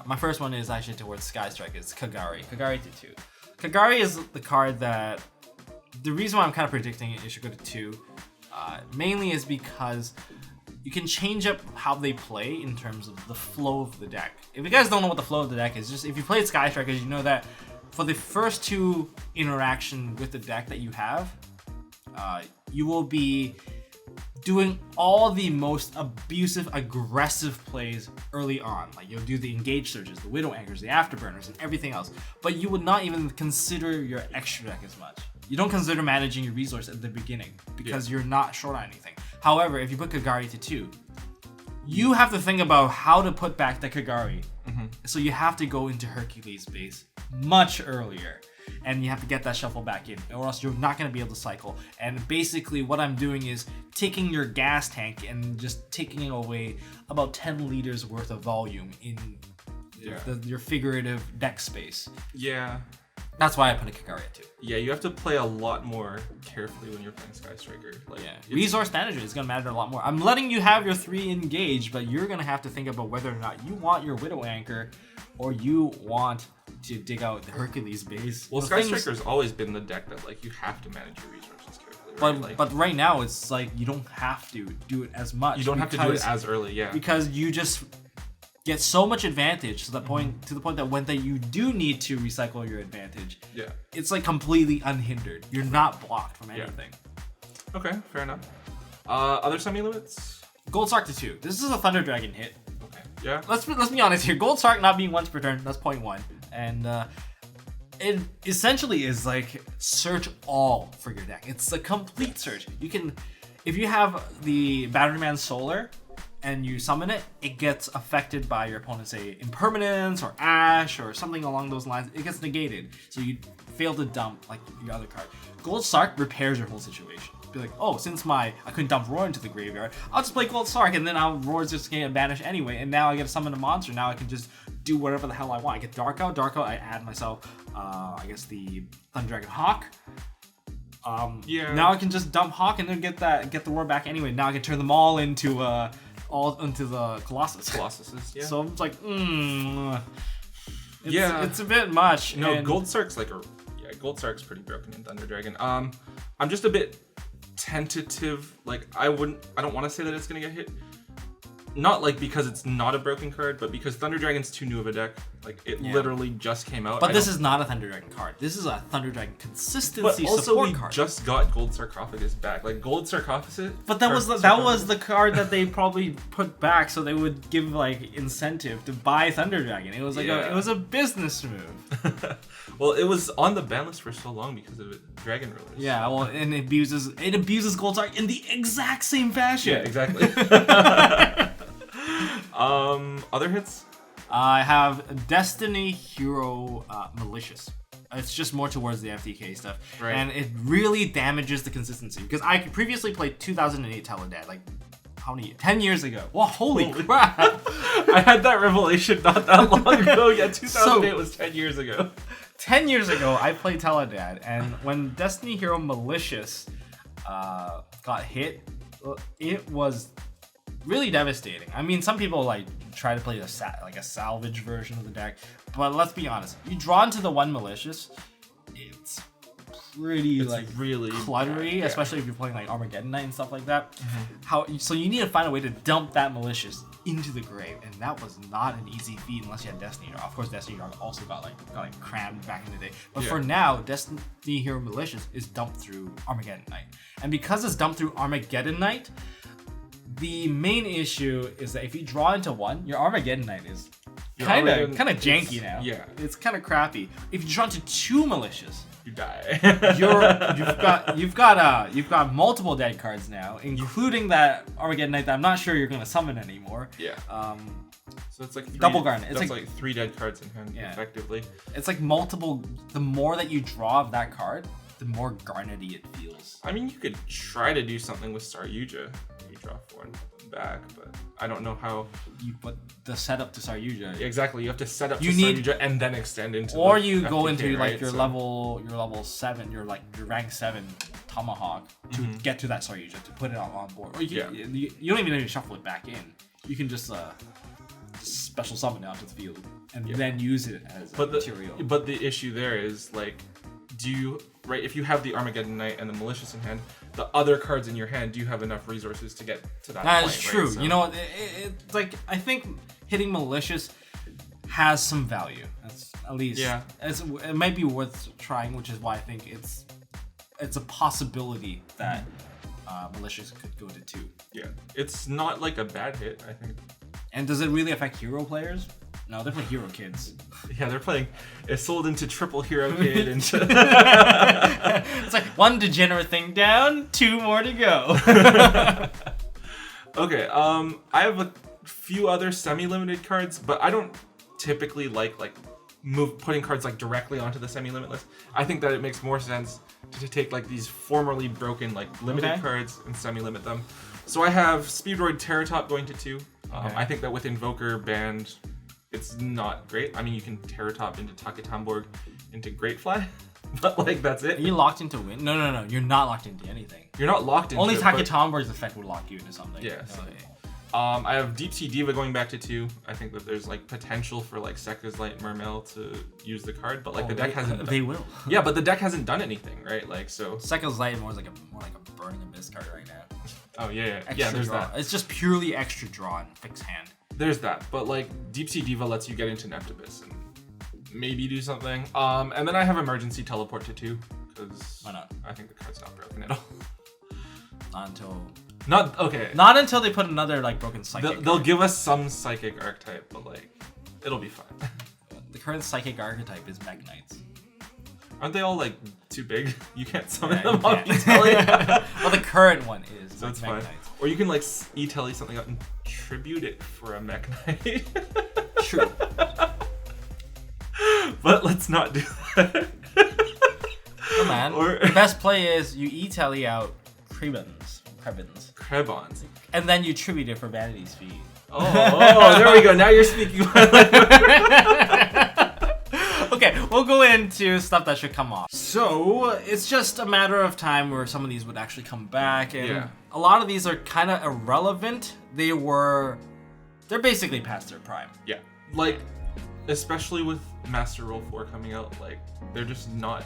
my first one is actually towards Sky Strike. It's Kagari. Kagari to 2. Kagari is the card that... The reason why I'm kind of predicting it should go to 2 mainly is because you can change up how they play in terms of the flow of the deck. If you guys don't know what the flow of the deck is, just if you played Sky Strikers, you know that for the first 2 interaction with the deck that you have, you will be doing all the most abusive, aggressive plays early on. Like you'll do the Engage Surges, the Widow Anchors, the Afterburners, and everything else. But you would not even consider your extra deck as much. You don't consider managing your resource at the beginning because you're not short on anything. However, if you put Kagari to 2, you have to think about how to put back the Kagari. So you have to go into Hercules base much earlier. And you have to get that shuffle back in, or else you're not going to be able to cycle. And basically what I'm doing is taking your gas tank and just taking away about 10 liters worth of volume in your figurative deck space. Yeah. That's why I put a Kagari at 2. Yeah, you have to play a lot more carefully when you're playing Sky Striker. Resource management is going to matter a lot more. I'm letting you have your 3 Engage, but you're going to have to think about whether or not you want your Widow Anchor or you want to dig out the Hercules base. Well, Sky Striker's always been the deck that like you have to manage your resources carefully. Right? But right now it's like you don't have to do it as much. You don't have to do it as early, yeah. Because you just get so much advantage to the point that when you do need to recycle your advantage, it's like completely unhindered. You're not blocked from anything. Okay, fair enough. Other semi-limits? Gold Sark to 2. This is a Thunder Dragon hit. Okay. Yeah. Let's be honest here. Gold Sark not being once per turn, that's 0.1. And it essentially is like search all for your deck. It's a complete search. You can, if you have the Batteryman Solar and you summon it, it gets affected by your opponent's, say, Impermanence or Ash or something along those lines. It gets negated, so you fail to dump like your other card. Gold Sark repairs your whole situation. Be like, oh, since I couldn't dump Roar into the graveyard, I'll just play Gold Sark, and then Roar's just gonna banish anyway, and now I get to summon a monster. Now I can just do whatever the hell I want. I get Dark Out, I add myself, I guess the Thunder Dragon Hawk. Now I can just dump Hawk and then get the Roar back anyway. Now I can turn them all into the Colossus. Colossuses, yeah. So it's like, it's a bit much. No, and Gold Sark's Gold Sark's pretty broken in Thunder Dragon. I'm just a bit tentative. Like I don't want to say that it's gonna get hit. Not like because it's not a broken card, but because Thunder Dragon's too new of a deck. Like it literally just came out. But this is not a Thunder Dragon card. This is a Thunder Dragon consistency but also support we card. just got Gold Sarcophagus back. Like Gold Sarcophagus. But that was the card that they probably put back so they would give like incentive to buy Thunder Dragon. It was like it was a business move. Well, it was on the ban list for so long because of Dragon Rulers. Yeah, well, and it abuses Gold Sark in the exact same fashion. Yeah, exactly. Other hits? I have Destiny Hero Malicious. It's just more towards the FTK stuff. Right. And it really damages the consistency. Because I previously played 2008 Teledad, like, how many? 10 years ago. Well, holy crap. I had that revelation not that long ago. Yeah, 2008 was 10 years ago. 10 years ago, I played Teledad, and when Destiny Hero Malicious got hit, it was really devastating. I mean, some people like try to play a salvage version of the deck, but let's be honest. You draw into the one Malicious, it's pretty really cluttery, especially if you're playing like Armageddon Knight and stuff like that. So you need to find a way to dump that Malicious into the grave, and that was not an easy feat unless you had Destiny Hero. Of course, Destiny Hero also got crammed back in the day. But for now, Destiny Hero Malicious is dumped through Armageddon Knight, and because it's dumped through Armageddon Knight, the main issue is that if you draw into one, your Armageddon Knight is kind of janky now. Yeah, it's kind of crappy. If you draw into two Malicious, you die. you've got multiple dead cards now, including that Armageddon Knight that I'm not sure you're gonna summon anymore. Yeah. So it's like double garnet. It's like 3 dead cards in hand, effectively. It's like multiple. The more that you draw of that card, the more garnety it feels. I mean, you could try to do something with Saryuja. You draw 4 and back, but I don't know how. But the setup to Saryuja. Exactly, you have to set up to Saryuja and then extend into. Or you go FTK, into right? your level 7, your rank 7 Tomahawk to get to that Saryuja to put it on board. Or you don't even need to shuffle it back in. You can just special summon it onto the field and then use it as material. But the issue there is like, if you have the Armageddon Knight and the Malicious in hand, the other cards in your hand, do you have enough resources to get to that point? That is true. Right? So, you know, it's like, I think hitting Malicious has some value. That's at least. Yeah. It might be worth trying, which is why I think it's a possibility that Malicious could go to 2. Yeah. It's not like a bad hit, I think. And does it really affect hero players? No, they're playing hero kids. Yeah, they're playing. It's sold into triple hero kid. It's like one degenerate thing down, 2 more to go. Okay, I have a few other semi-limited cards, but I don't typically like putting cards like directly onto the semi-limit list. I think that it makes more sense to take like these formerly broken limited cards and semi-limit them. So I have Speedroid Terratop going to 2. I think that with Invoker banned, it's not great. I mean, you can Terratop into Taketamborg, into Greatfly, but that's it. Are you locked into win? No. You're not locked into anything. You're not locked into Only Taketamborg's effect would lock you into something. Yeah. I have Deep Sea Diva going back to 2. I think that there's like potential for like Sekka's Light Mermail to use the card, but like the deck hasn't. They will. Yeah, but the deck hasn't done anything, right? Like so. Sekka's Light more like a Burning Abyss card right now. Oh yeah. Extra There's draw. that. It's just purely extra draw and fixed hand. There's that, but like Deep Sea Diva lets you get into Neptibus and maybe do something. And then I have Emergency Teleport to 2 because why not? I think the card's not broken at all. Not until they put another like broken psychic. They'll give us some psychic archetype, but like it'll be fine. The current psychic archetype is Mech Knights. Aren't they all like too big? You can't summon Yeah, them on you E-Telly. Well, the current one is. So it's Mech fine. Knights. Or you can like E-Telly something out and tribute it for a Mech Knight. True. But let's not do that. Oh man. The best play is you E-Telly out Krebons. Krebons. And then you tribute it for Vanity's Feet. Oh, there we go. Now you're speaking my language. Okay, we'll go into stuff that should come off. So, it's just a matter of time where some of these would actually come back, and a lot of these are kind of irrelevant. They're basically past their prime. Yeah, like, especially with Master Rule 4 coming out, like, they're just not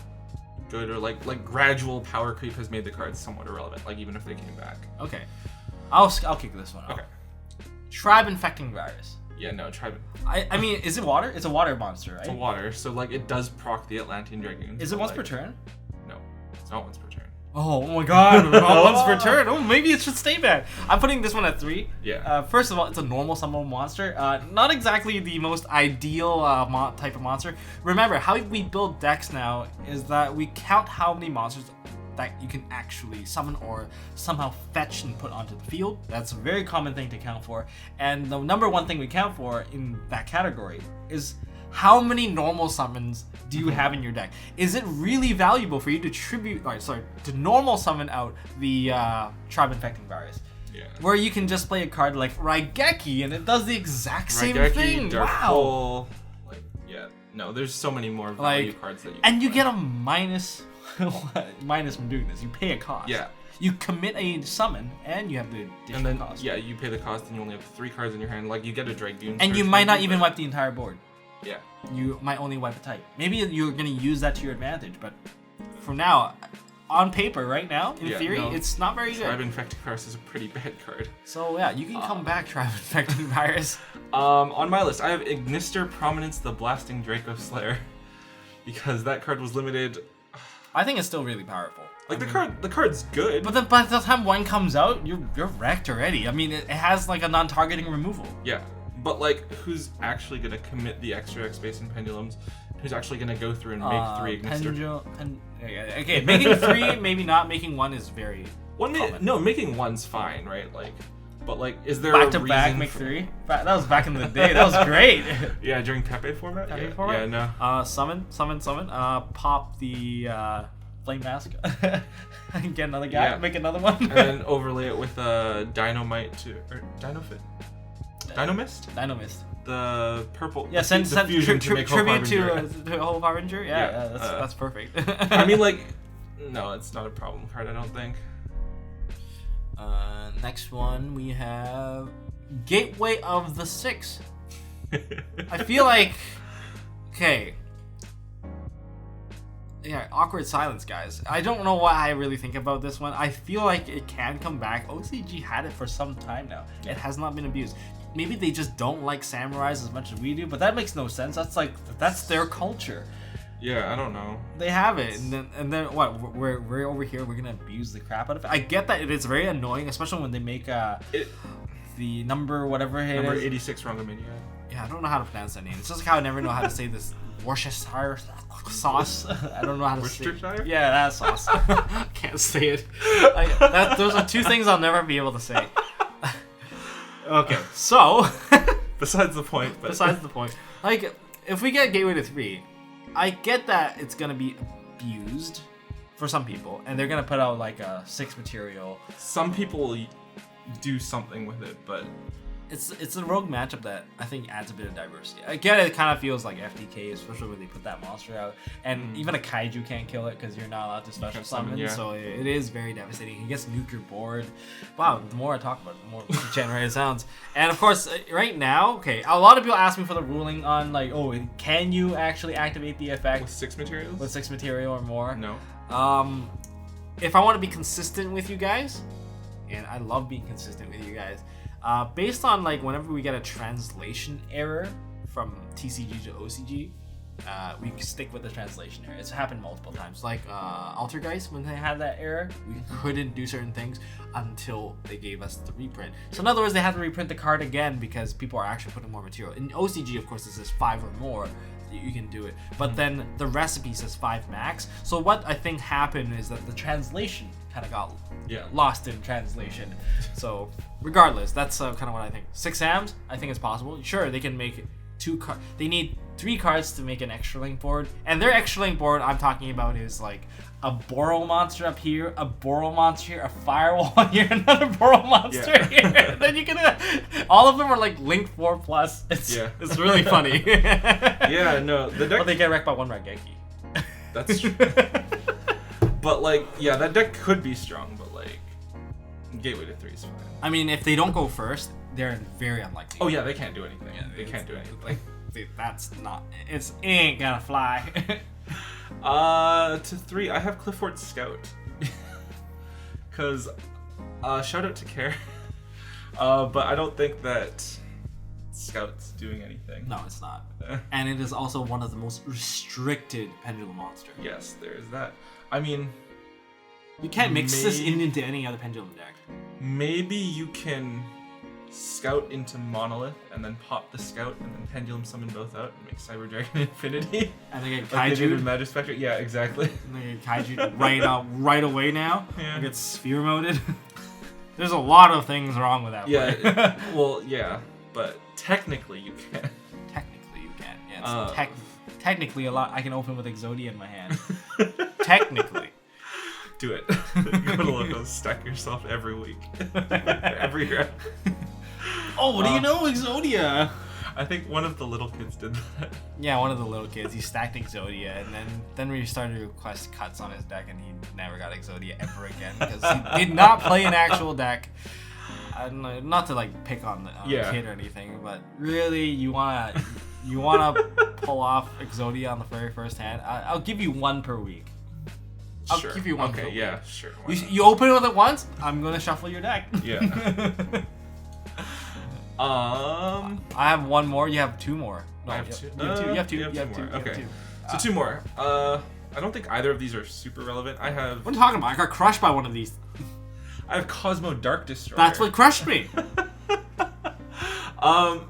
good, or like gradual power creep has made the cards somewhat irrelevant, like, even if they came back. Okay, I'll kick this one off. Okay. Tribe Infecting Virus. Yeah, no, Tribe. I mean, is it water? It's a water monster, right? It's a water, so like it does proc the Atlantean Dragoon. Is it once per turn? No, it's not once per turn. Oh my god, not once per turn. Oh, maybe it should stay bad. I'm putting this one at 3. Yeah. First of all, it's a normal summon monster. Not exactly the most ideal type of monster. Remember, how we build decks now is that we count how many monsters that you can actually summon or somehow fetch and put onto the field. That's a very common thing to count for. And the number one thing we count for in that category is how many normal summons do you have in your deck? Is it really valuable for you to to normal summon out the Tribe Infecting Virus? Yeah. Where you can just play a card like Raigeki and it does the exact same Raigeki, thing. Dark Wow. Hole, like, yeah. No, there's so many more value cards that you can you play. get a minus from doing this. You pay a cost. Yeah. You commit a summon, and you have the additional And then, cost. yeah, you pay the cost, and you only have 3 cards in your hand. Like, you get a Dragoon. And you might not even wipe the entire board. Yeah. You might only wipe a type. Maybe you're going to use that to your advantage, but for now, on paper, right now, in theory, it's not very good. Tribe Infecting Virus is a pretty bad card. So, yeah, you can come back, Tribe Infecting Virus. On my list, I have Ignister Prominence, the Blasting Draco Slayer. Because that card was limited. I think it's still really powerful. Like, the card's good. But then by the time one comes out, you're wrecked already. I mean, it has like a non-targeting removal. Yeah, but like, who's actually gonna commit the extra X space and pendulums? Who's actually gonna go through and make 3 Ignister? Okay, making 3, maybe not. Making 1 is very common. No, making 1's fine, right? Like, but like, is there back a to reason back make for... 3? That was back in the day. That was great. Yeah, during Pepe format. Pepe format? Yeah, no. Summon. Pop the Flame Mask. Get another guy. Yeah. Make another one. And then overlay it with Dynamite or Dynofit. Dynamist? Dynamist. The purple. Yeah, send fusion to make Hope tribute Harbinger. to Hope Harbinger. Yeah, Yeah, that's perfect. I mean, like, no, it's not a problem card, I don't think. Next one we have Gateway of the Six. I feel like, okay. Yeah, awkward silence, guys. I don't know what I really think about this one. I feel like it can come back. OCG had it for some time now. It has not been abused. Maybe they just don't like samurais as much as we do, but that makes no sense. That's their culture. Yeah, I don't know. They have it, and then what? We're over here. We're gonna abuse the crap out of it. I get that it's very annoying, especially when they make the number whatever it Number is. 86 Rangamania. Yeah, I don't know how to pronounce that name. It's just like how I never know how to say this Worcestershire sauce. I don't know how to say. Worcestershire? Yeah, that sauce. Can't say it. Those are 2 things I'll never be able to say. Okay, so Besides the point. But... Besides the point. Like, if we get Gateway to 3, I get that it's gonna be abused for some people, and they're gonna put out like a 6 material. Some people do something with it, but it's a rogue matchup that I think adds a bit of diversity. Again, it kind of feels like FTK, especially when they put that monster out, and even a kaiju can't kill it because you're not allowed to special summon. Yeah. So it is very devastating. He gets nuke your board. Wow, the more I talk about it, the more degenerate it sounds. And of course, right now, okay, a lot of people ask me for the ruling on like, oh, can you actually activate the effect With 6 materials? with 6 material or more? No. If I want to be consistent with you guys, and I love being consistent with you guys, based on like whenever we get a translation error from TCG to OCG, we stick with the translation error. It's happened multiple times. Like Altergeist, when they had that error, we couldn't do certain things until they gave us the reprint. So in other words, they had to reprint the card again because people are actually putting more material. In OCG, of course, this is 5 or more. You can do it, but then the recipe says 5 max. So what I think happened is that the translation kind of got lost in translation. So regardless, that's kind of what I think. 6 AMs, I think it's possible. Sure, they can make 2 cards. They need 3 cards to make an extra link board, and their extra link board I'm talking about is like a Boral monster up here, a Boral monster here, a Firewall here, another Boral monster here. Then you can, all of them are like link 4+. It's really funny. Yeah, no, the deck. But they get wrecked by 1 Raigeki. That's true. But like, yeah, that deck could be strong, but like, Gateway to 3 is fine. I mean, if they don't go first, they're very unlikely. Oh yeah, they can't do anything. Yeah, they can't do anything. Like, dude, that's not. It ain't gonna fly. To 3, I have Clifford Scout. Cause, shout out to Care. But I don't think that Scout's doing anything. No, it's not. And it is also one of the most restricted pendulum monsters. Yes, there is that. I mean, you can't mix this into any other pendulum deck. Maybe you can Scout into Monolith and then pop the Scout and then pendulum summon both out and make Cyber Dragon Infinity. And they get like Kaiju. Magic Spectre. Yeah, exactly. And they get Kaiju right away now. Yeah. It gets sphere moded. There's a lot of things wrong with that. Yeah. Well, yeah, but technically you can. Technically you can. Yeah. It's technically a lot. I can open with Exodia in my hand. Technically. Do it. Go to Locals, stack yourself every week. Every round. Oh, what do you know, Exodia? I think one of the little kids did that. Yeah, one of the little kids. He stacked Exodia, and then we started to request cuts on his deck, and he never got Exodia ever again because he did not play an actual deck. Not to like pick on the kid or anything, but really, you wanna pull off Exodia on the very first hand. I'll give you 1 per week. I'll give you 1 per week. Yeah, sure. You open it with it once, I'm gonna shuffle your deck. Yeah. I have 1 more. You have 2 more. No, I have 2. You have 2. You have 2. Okay. So 2 more. I don't think either of these are super relevant. I have. What are you talking about? I got crushed by one of these. I have Cosmo Dark Destroyer. That's what crushed me.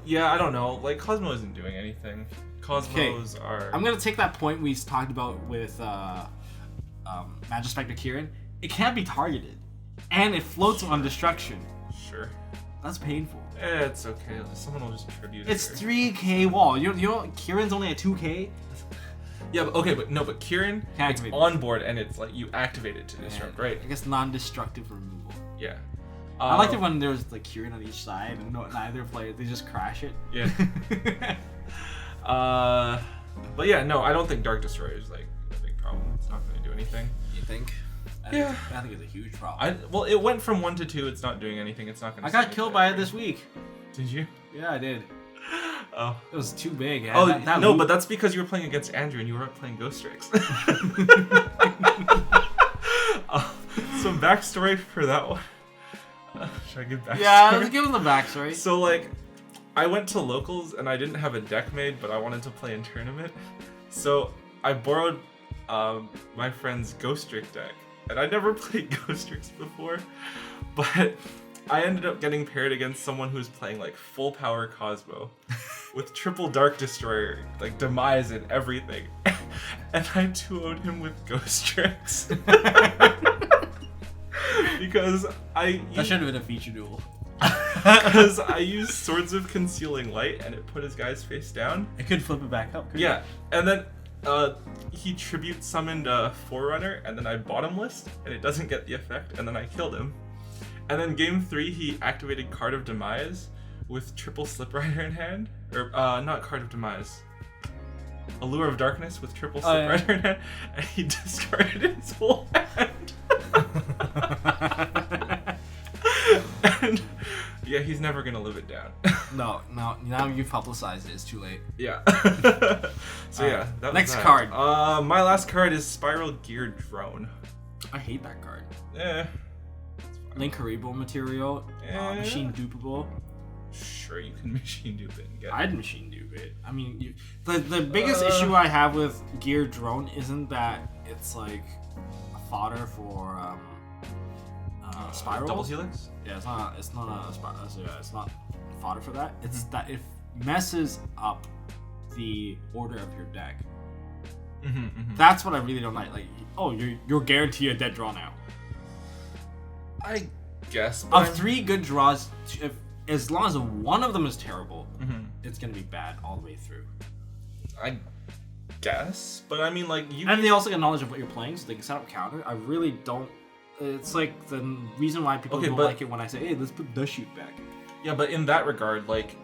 Yeah, I don't know. Like, Cosmo isn't doing anything. Cosmos are. I'm gonna take that point we talked about with Magic Spectre Kieran. It can't be targeted, and it floats on destruction. Sure. That's painful. It's okay. Someone will just tribute it. It's 3K wall. You know Kieran's only at 2K. Yeah, but okay, but Kieran, it's on board and it's like you activate it to disrupt, right? I guess non-destructive removal. Yeah. I liked it when there's like Kieran on each side and neither player, they just crash it. Yeah. But yeah, no, I don't think Dark Destroyer is like a big problem. It's not going to do anything. You think? I think it's a huge problem. Well, it went from 1 to 2. It's not doing anything. It's not going to. I got killed by it this week. Did you? Yeah, I did. Oh. It was too big. Yeah. Oh, no, but that's because you were playing against Andrew and you weren't playing Ghost Strikes. Some backstory for that one. Should I give backstory? Yeah, let's give him the backstory. So, like, I went to locals and I didn't have a deck made, but I wanted to play in tournament. So I borrowed my friend's Ghost Trick deck. And I never played Ghost Tricks before, but I ended up getting paired against someone who was playing like full power Cosmo with triple Dark Destroyer, like demise and everything. And I 2-0'd him with Ghost Tricks. Because that should have been a feature duel. Because I used Swords of Concealing Light and it put his guy's face down. It could flip it back up. Yeah, and then he tribute summoned a Forerunner, and then I bottom list, and it doesn't get the effect, and then I killed him. And then game 3, he activated Card of Demise, with triple Slip Rider in hand, or not Card of Demise. Allure of Darkness with triple Slip Rider in hand, and he discarded his whole hand. And yeah, he's never gonna live it down. No, now you've publicized it. It's too late. Yeah. So yeah, that was next that. card. My last card is Spiral Gear Drone. I hate that card. Link Haribo material, machine dupable. Sure, you can machine dupe it and get it. I'd machine dupe it. I mean, the biggest issue I have with Gear Drone isn't that it's like a fodder for spirals. Double Helix? Yeah, it's not a spiral. Yeah, it's not fodder for that. It's that it messes up the order of your deck. That's what I really don't like. Like, oh, you're guaranteed a dead draw now. I guess. Of 3 good draws, as long as one of them is terrible, it's gonna be bad all the way through. I guess, but I mean, like you. And they also get knowledge of what you're playing, so they can set up counter. I really don't. It's like the reason why people don't like it when I say, "Hey, let's put the shoot back." Yeah, but in that regard, like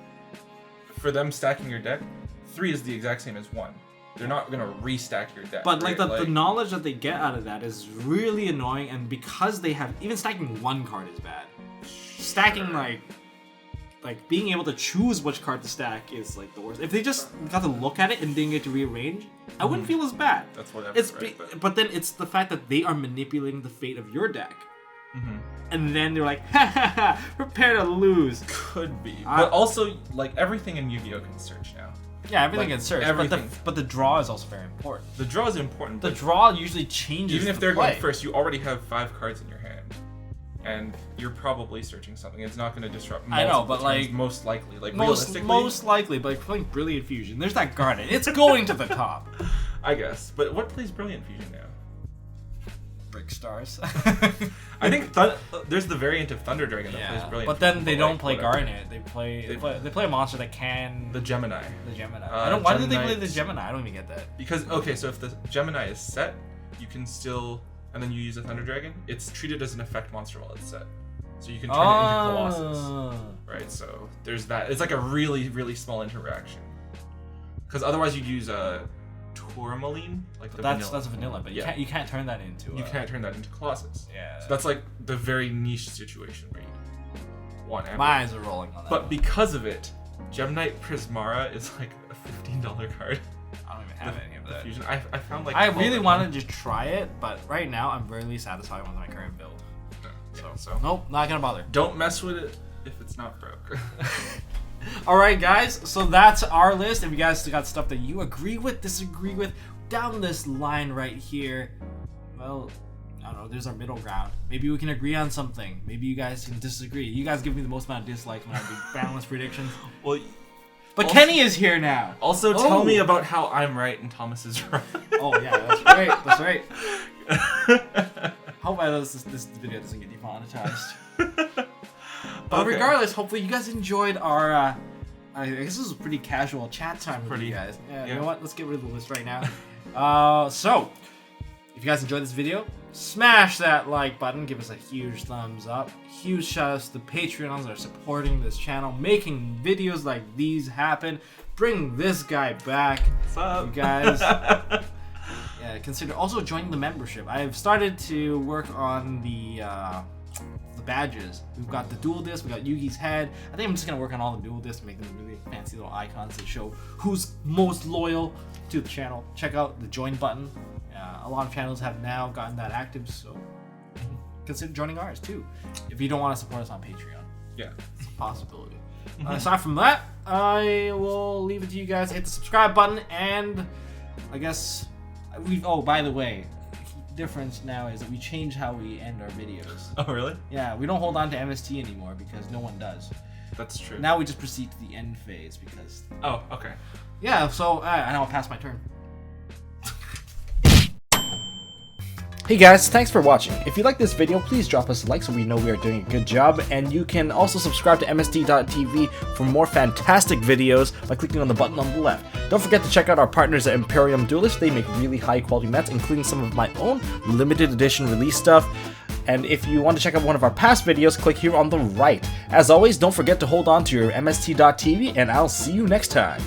for them stacking your deck, 3 is the exact same as 1. They're not gonna restack your deck. But right? the knowledge that they get out of that is really annoying, and because they have even stacking 1 card is bad. Stacking like being able to choose which card to stack is like the worst. If they just got to look at it and didn't get to rearrange, I wouldn't feel as bad. That's whatever. But then it's the fact that they are manipulating the fate of your deck. And then they're like, ha ha ha, prepare to lose. Could be. But also, like, everything in Yu-Gi-Oh! Can search now. Yeah, everything gets searched. Everything. But the draw is also very important. The draw is important. The draw usually changes. Even if they're going first, you already have 5 cards in your hand. And you're probably searching something. It's not going to disrupt multiple I know, but turns, like most likely. Like most realistically. likely, but like playing Brilliant Fusion, there's that Garnet. It's going to the top. I guess. But what plays Brilliant Fusion now? Brick Stars. I think there's the variant of Thunder Dragon that plays Brilliant. But then Fusion, they don't play whatever. Garnet. They play a monster that can The Gemini. The Gemini. Why did they play the Gemini? I don't even get that. Because so if the Gemini is set, you can still, and then you use a Thunder Dragon, it's treated as an effect monster while it's set. So you can turn it into Colossus. Right, so there's that. It's like a really, really small interaction. Because otherwise you'd use a Tourmaline, like the vanilla. That's vanilla, but you can't turn that into You can't turn that into Colossus. Yeah. So that's like the very niche situation where you want Amber. My eyes are rolling on that. But because of it, Gemini Prismara is like a $15 card. I don't even have any of that. Fusion. I found like I really wanted to try it, but right now I'm really satisfied with my current build. So nope, not gonna bother. Don't mess with it if it's not broke. Alright guys, so that's our list. If you guys got stuff that you agree with, disagree with, down this line right here, well, I don't know, there's our middle ground. Maybe we can agree on something. Maybe you guys can disagree. You guys give me the most amount of dislikes when I do balanced predictions. Well, but also, Kenny is here now. Also, tell me about how I'm right and Thomas is wrong. Oh yeah, that's right. That's right. Hope this video doesn't get demonetized. But regardless, hopefully you guys enjoyed our. I guess this was a pretty casual chat time with you guys. Yeah, you know what? Let's get rid of the list right now. So, if you guys enjoyed this video, smash that like button. Give us a huge thumbs up. Huge shout outs to the Patreons that are supporting this channel, making videos like these happen. Bring this guy back. What's up? You guys. Yeah, consider also joining the membership. I've started to work on the badges. We've got the dual disc, we got Yugi's head. I think I'm just gonna work on all the dual discs, make them really fancy little icons to show who's most loyal to the channel. Check out the join button. A lot of channels have now gotten that active, so consider joining ours too. If you don't want to support us on Patreon, yeah, it's a possibility. Aside from that, I will leave it to you guys. Hit the subscribe button, and I guess by the way, the difference now is that we change how we end our videos. Oh, really? Yeah, we don't hold on to MST anymore because no one does. That's true. Now we just proceed to the end phase because... Oh, okay. Yeah, so and I'll pass my turn. Hey guys, thanks for watching. If you like this video, please drop us a like so we know we are doing a good job, and you can also subscribe to MST.TV for more fantastic videos by clicking on the button on the left. Don't forget to check out our partners at Imperium Duelist. They make really high quality mats, including some of my own limited edition release stuff. And if you want to check out one of our past videos, click here on the right. As always, don't forget to hold on to your MST.TV, and I'll see you next time.